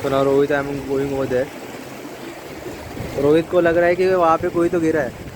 तो ना Rohit I am going over there. Rohit को लग रहा है कि वहाँ पे कोई तो गिरा है।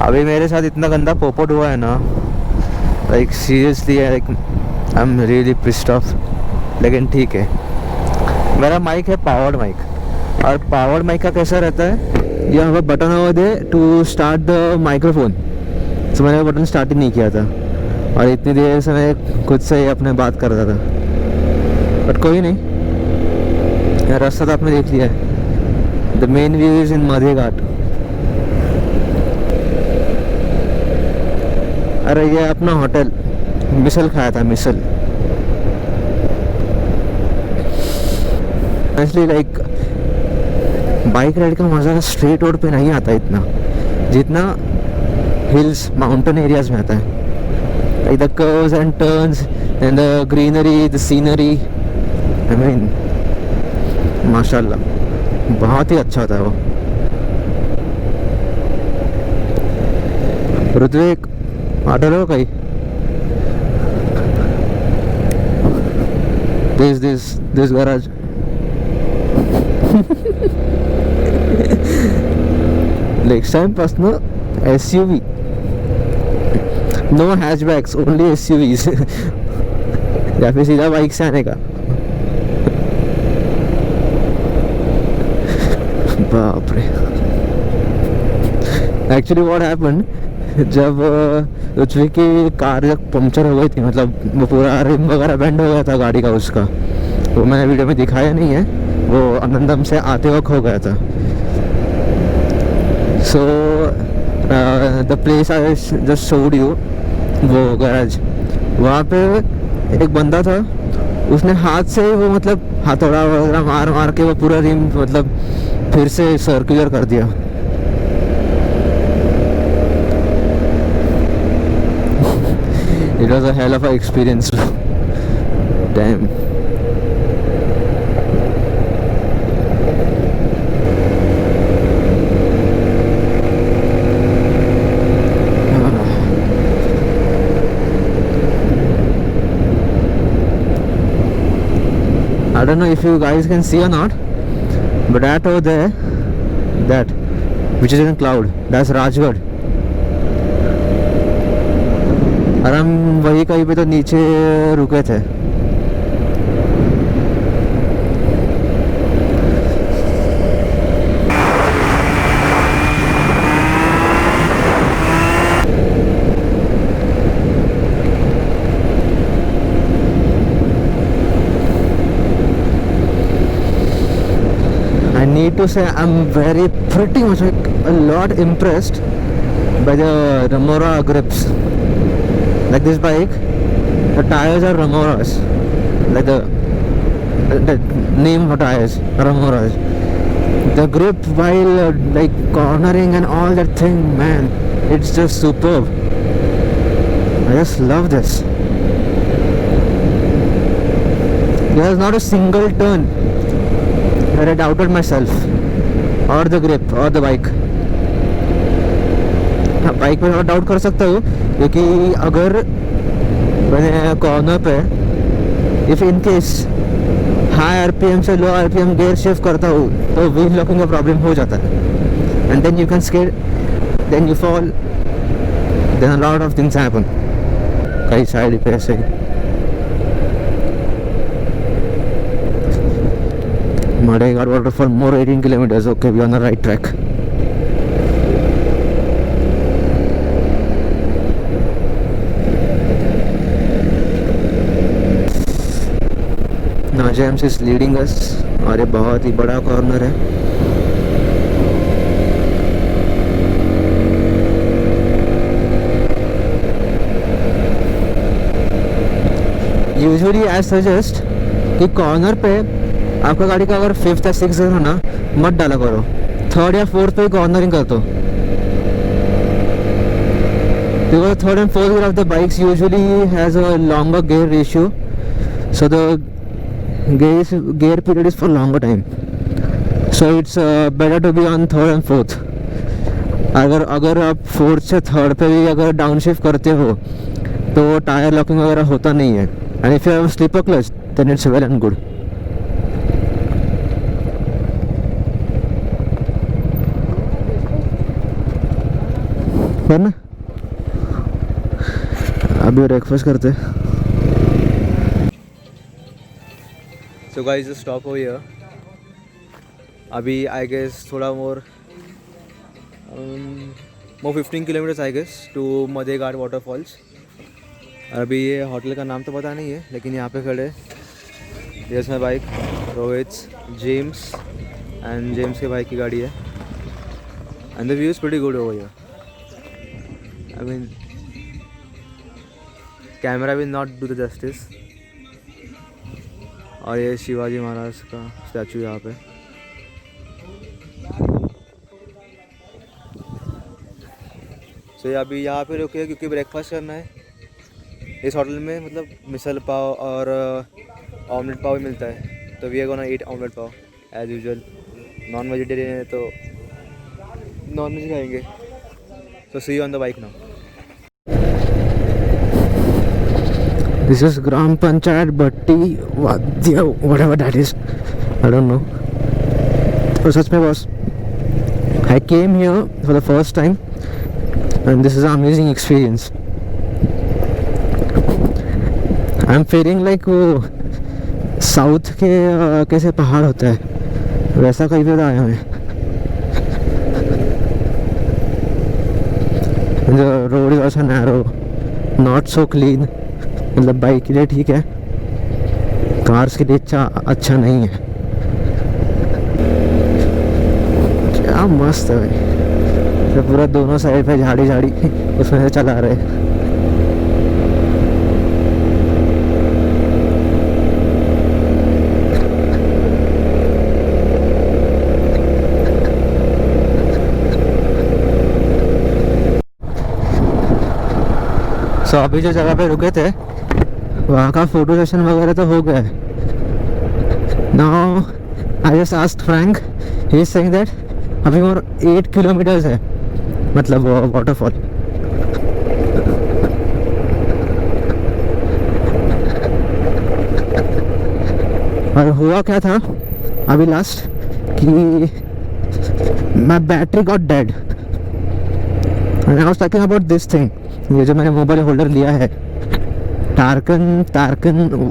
अभी मेरे साथ इतना गंदा पोपट हुआ है ना, like seriously, like I am really pissed off. लेकिन ठीक है, मेरा माइक है पावर्ड माइक, और पावर्ड माइक का कैसा रहता है, यहाँ पर बटन हुआ दे टू स्टार्ट द माइक्रोफोन। तो मैंने वो बटन स्टार्ट ही नहीं किया था, और इतनी देर से मैं खुद से ही अपने बात कर रहा था। बट कोई नहीं, यार रास्ता तो आपने देख लिया है। The main view is in माधे घाट। अरे ये अपना होटल, मिसल खाया था, मिसल। इसलिए लाइक बाइक राइड का मज़ा स्ट्रेट रोड पे नहीं आता इतना, जितना हिल्स माउंटेन एरियाज में आता है। Like the curves and turns and the greenery, the scenery, I mean माशाल्लाह बहुत ही अच्छा था वो। ऋत्विक ऑटो लो कहीं। This garage. नेक्स्ट टाइम पासून SUV no hatchbacks, only SUVs. या फिर सीधा बाइक से आने का। बाप रे। एक्चुअली व्हाट हैपेंड, जब रुचि की कार जब पंक्चर हो गई थी, मतलब वो पूरा रिम वगैरह बेंड हो गया था गाड़ी का उसका, वो मैंने वीडियो में दिखाया नहीं है, वो आनंदम से आते वक्त हो गया था। So the place I just showed you, वो गैराज, वहाँ पे एक बंदा था, उसने हाथ से वो मतलब हथौड़ा वगैरह मार मार के वो पूरा रिम मतलब फिर से सर्कुलर कर दिया। It was a hell of an experience. Damn. I don't know if you guys can see or not, but that over there, that which is in a cloud, that's Rajgarh. और हम वही कहीं पे तो नीचे रुके थे। I need to say I'm very pretty much like a lot impressed by the Remora grips. Like this bike, the tires are Remoras, like the name of tires, Remoras. The grip while like cornering and all that thing, man, it's just superb. I just love this. There's not a single turn where I doubted myself or the grip or the bike. Bike पे और doubt कर सकता हूँ, क्योंकि अगर मैंने corner पे if in case high RPM से लो आरपीएम गियर शिफ्ट करता हूँ तो व्हील लॉकिंग का प्रॉब्लम हो जाता है, and then you can skid, then you fall, then a lot of things happen. कई साइड पे ऐसे Madhegarh waterfall, more 18 kilometers. Okay, we are on the right track. Now James is leading us और ये बहुत ही बड़ा corner है। Usually I suggest कि corner पे आपका गाड़ी का अगर 5th या 6th है ना, मत डाला करो, 3rd या 4th पे कॉर्नरिंग कर दो, because 3rd and 4th gear of the bikes usually has a longer gear ratio, so the gear period is for longer time, so it's better to be on 3rd and 4th. अगर आप 4th से 3rd पे भी अगर down shift करते हो तो tyre locking वगैरह होता नहीं है, and if you have sleeper clutch then it's well and good. वरना अभी ब्रेकफास्ट करते। सो गाइस स्टॉप हो हियर, अभी आई गेस थोड़ा more 15 kilometres I guess to Madheghat waterfalls. अभी ये होटल का नाम तो पता नहीं है, लेकिन यहाँ पे खड़े, yes my bike, Rohit, James and James के बाइक की गाड़ी है, and the view is pretty good over here. I mean, camera will not do the justice। और ये शिवाजी महाराज का स्टैचू यहाँ पे। तो ये अभी यहाँ पे रुके क्योंकि ब्रेकफास्ट करना है। इस होटल में मतलब मिसल पाव और ऑमलेट पाव भी मिलता है, तो we are gonna eat omelette pav as usual. Non vegetarian है तो नॉन वेज खाएंगे। So see you on the bike now. This is Gram Panchayat Bhatti Vadya, whatever that is. I don't know. But such में was, I came here for the first time and this is an amazing experience. I am feeling like वो south के कैसे पहाड़ होता है वैसा कहीं पे आया मैं। जो road is also narrow, not so clean, मतलब बाइक के लिए ठीक है, कार्स के लिए अच्छा नहीं है। क्या मस्त है भाई, तो पूरा दोनों साइड पे झाड़ी झाड़ी उसमें से चला रहे। तो अभी जो जगह पे रुके थे वहाँ का फोटो सेशन वगैरह तो हो गया है। Now I just asked Frank, he is saying that अभी और 8 किलोमीटर्स है, मतलब वो वाटरफॉल। और हुआ क्या था अभी लास्ट कि my battery got dead and I was talking about this thing. ये जो मैंने मोबाइल होल्डर लिया है Tarkan,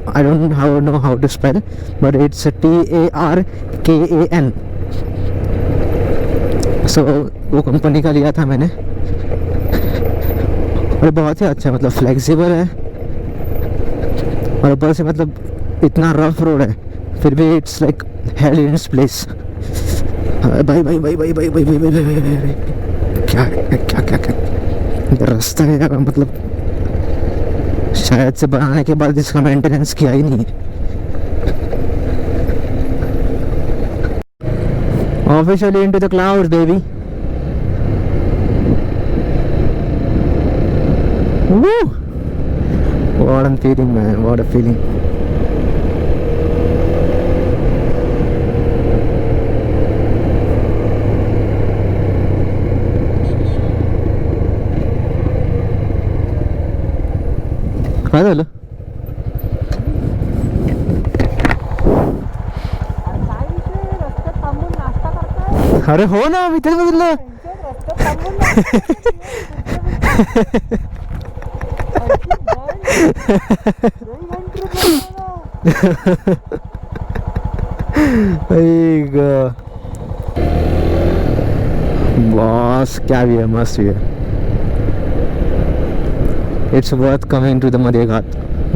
I don't know how to spell but it's TARKAN। सो वो कंपनी का लिया था मैंने और बहुत ही अच्छा, मतलब फ्लेक्सिबल है और ऊपर से मतलब इतना रफ रोड है फिर भी it's like held in its place. भाई भाई भाई भाई भाई भाई भाई भाई भाई भाई भाई क्या क्या क्या क्या रास्ता है यार, मतलब शायद से बनाने के बाद इसका मेंटेनेंस किया ही नहीं। Officially into the clouds baby. What I'm feeling man, what a feeling. काय झालं? अरे हो ना, मी तेच बघितलं. बॉस क्या भी है, मस्त भी है. It's worth coming to the Madhya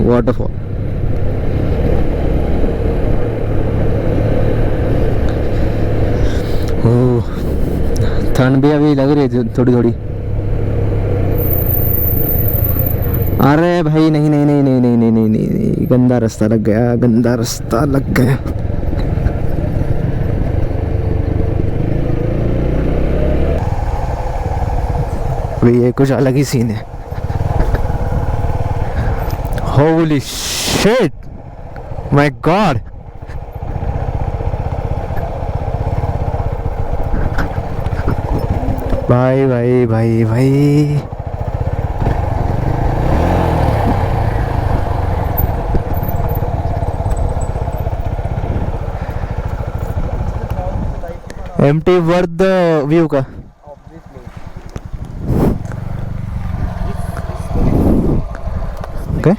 waterfall. ओह, ठंड भी अभी लग रही थी थोड़ी थोड़ी. अरे भाई नहीं नहीं नहीं नहीं नहीं नहीं नहीं नहीं नहीं, गंदा रास्ता लग गया, गंदा रास्ता लग गया. भाई ये कुछ अलग ही सीन है. Holy shit! My God! भाई भाई भाई भाई empty worth the view का. Okay.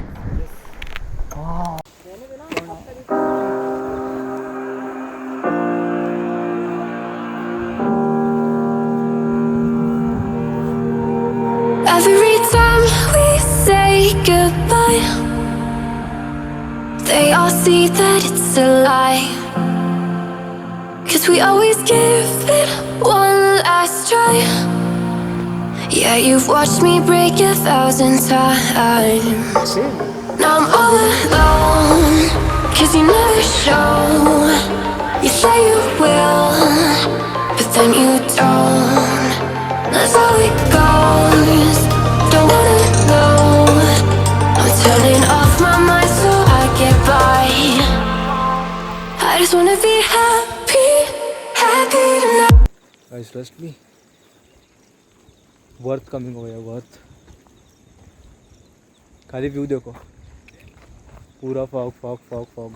Every time we say goodbye, they all see that it's a lie. 'Cause we always give it one last try. Yeah, you've watched me break 1,000 times. Now I'm all alone, 'cause you never show. You say you will, but then you don't. That's how it goes. Don't wanna know. I'm turning off my mind so I get by. I just wanna be happy, happy tonight. Guys, trust me. Worth coming हो गया, worth. खाली view देखो, पूरा fog fog fog fog.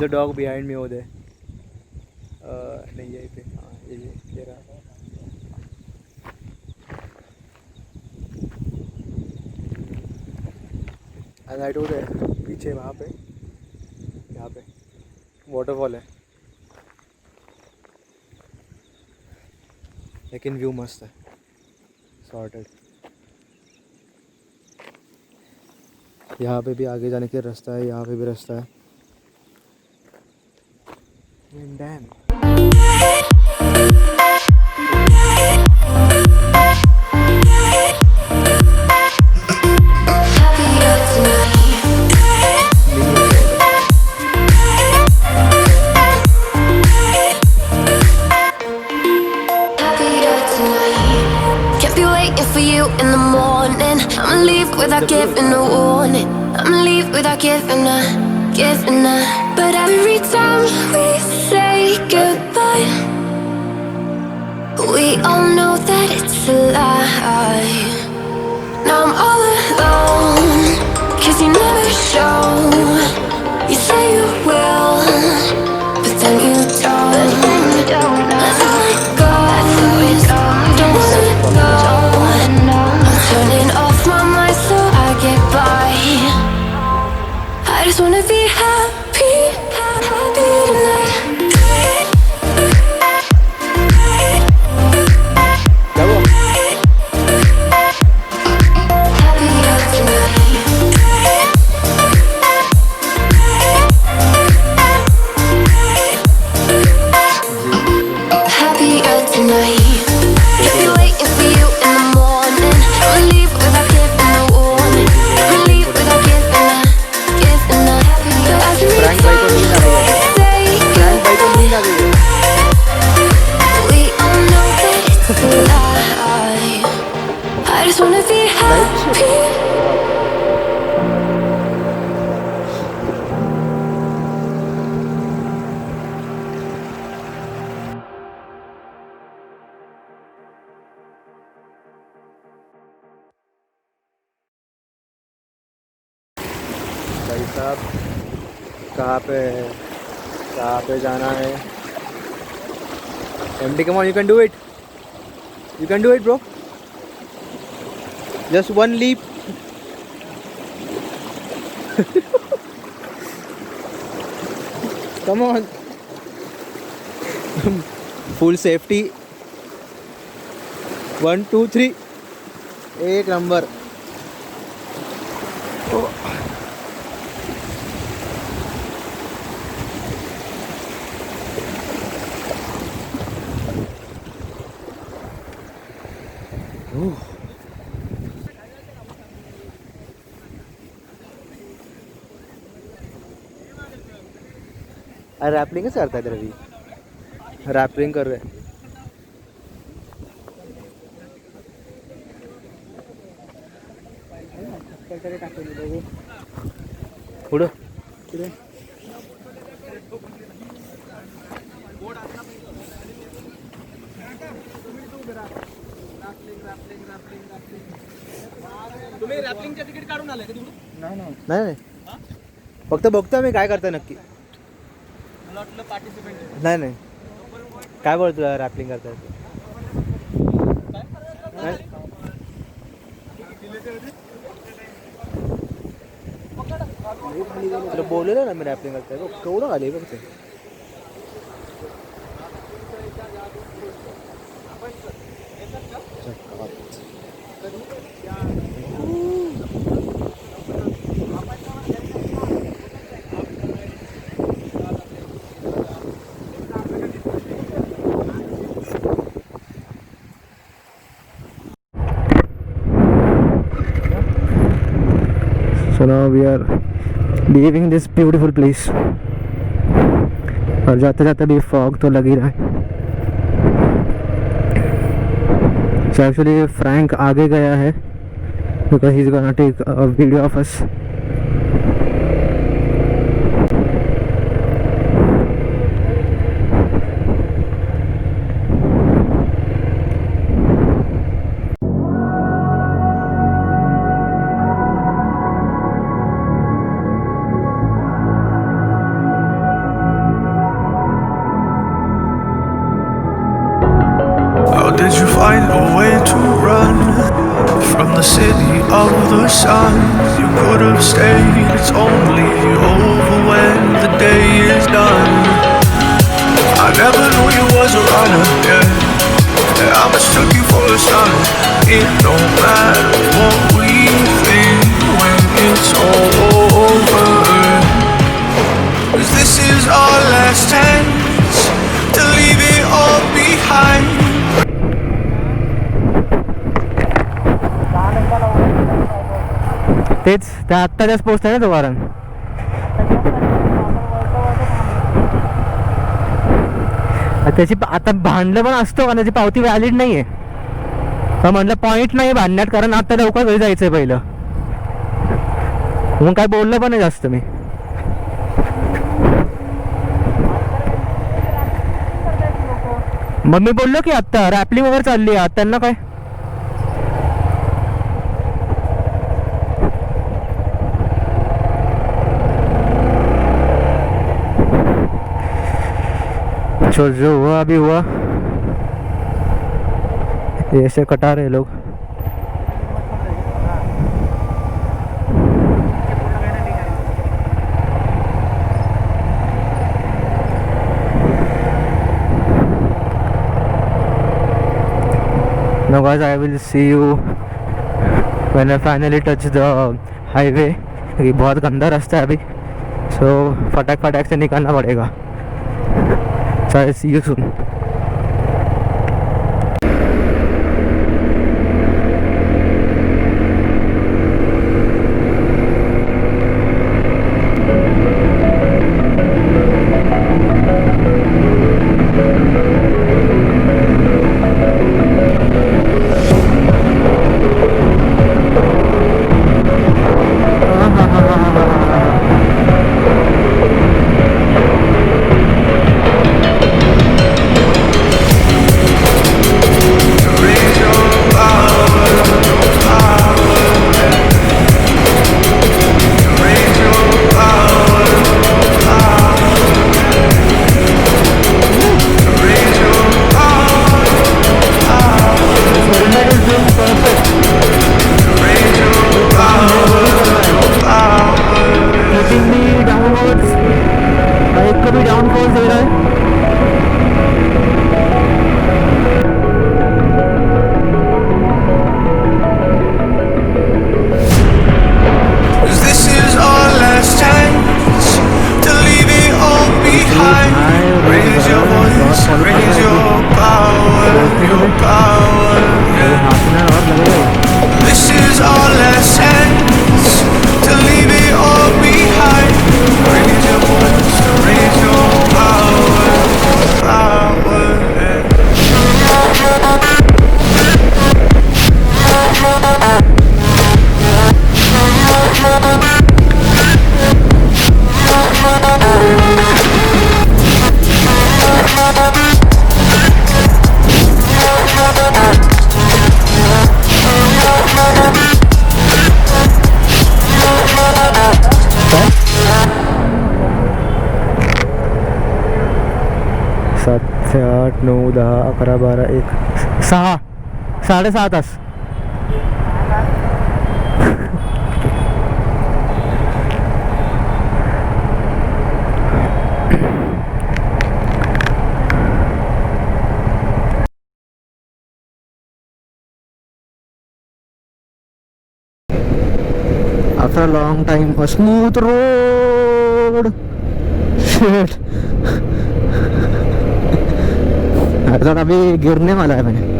The dog behind me हो दे. नहीं यही पे, हाँ ये रहा. एंड आई टोल्ड पीछे वहाँ पे यहाँ पे वाटरफॉल है, लेकिन व्यू मस्त है, सॉर्टेड। यहाँ पे भी आगे जाने के रास्ता है, यहाँ पे भी रास्ता है। Dam. For you in the morning, I'ma leave without giving a warning. I'ma leave without giving a. But every time we say goodbye, we all know that it's a lie. Now I'm all alone, 'cause you never show. You say you will, but then you don't. Let's let go. Don't wanna know. Turning off my mind so I get by. I just wanna be happy, happy tonight. Happier tonight. Happier tonight. Kept me waiting for you in the morning. I'ma leave without giving a warning. I'ma leave without giving a. But every Frank भाई को नींद आ रही है। time we say Frank भाई को नींद आ गई है। we all know that it's a lie. I just wanna be happy. भाई साहब कहाँ पे है, कहाँ पे जाना है? MD, come on, you can do it. You can do it, bro. Just one leap. Come on. Full safety. 1 2 3. एक नंबर। अरे रैपलिंग कैसे करता है इधर? अभी रैपलिंग कर रहे हैं। उड़ो तुम्ही रॅपलिंगचे तिकीट काढून आले का तिकडून? नाही नाही, फक्त बघतो मी काय करता नक्की. मला वाटलं पार्टिसिपेंट. नाही नाही, काय बोलतो रॅपलिंग करता येतं? तुला बोललेलं ना मी रॅपलिंग करता येतं, केवढं आले बघ ते. So now we are leaving this beautiful place. और जाते जाते भी फॉग तो लग ही रहा है. So actually Frank आगे गया है because he's gonna take a video of us. How did you find a way to run from the city of the sun. You could have stayed, it's only over when the day is done. I never knew you was a runner, yeah. I mistook you for a son. It don't matter what we think when it's all over, 'cause this is our last chance to leave it all behind. तेच त्या आत्ताच्याच पोचतंय ना तो कारण. त्याची आता भांडलं पण असतो का त्याची पावती व्हॅलिड नाही आहे तर म्हटलं पॉईंट नाही भांडण्यात कारण आता लवकर घरी जायचं आहे पहिलं मग काय बोललं पण नाही जास्त मी. मग मी बोललो की आत्ता रॅपलिंग वगैरे चालली आहे त्यांना काय जो हुआ अभी हुआ. ये ऐसे कटा रहे लोग. Now guys, I will see you when I finally touch the highway. ये बहुत गंदा रास्ता है अभी so फटाक से निकलना पड़ेगा. So I'll see you soon. सातशे 8 9 10 11 12 1 6 6.5 तास. After a long time, a smooth road. Shit. I thought अभी गिरने वाला है मैं.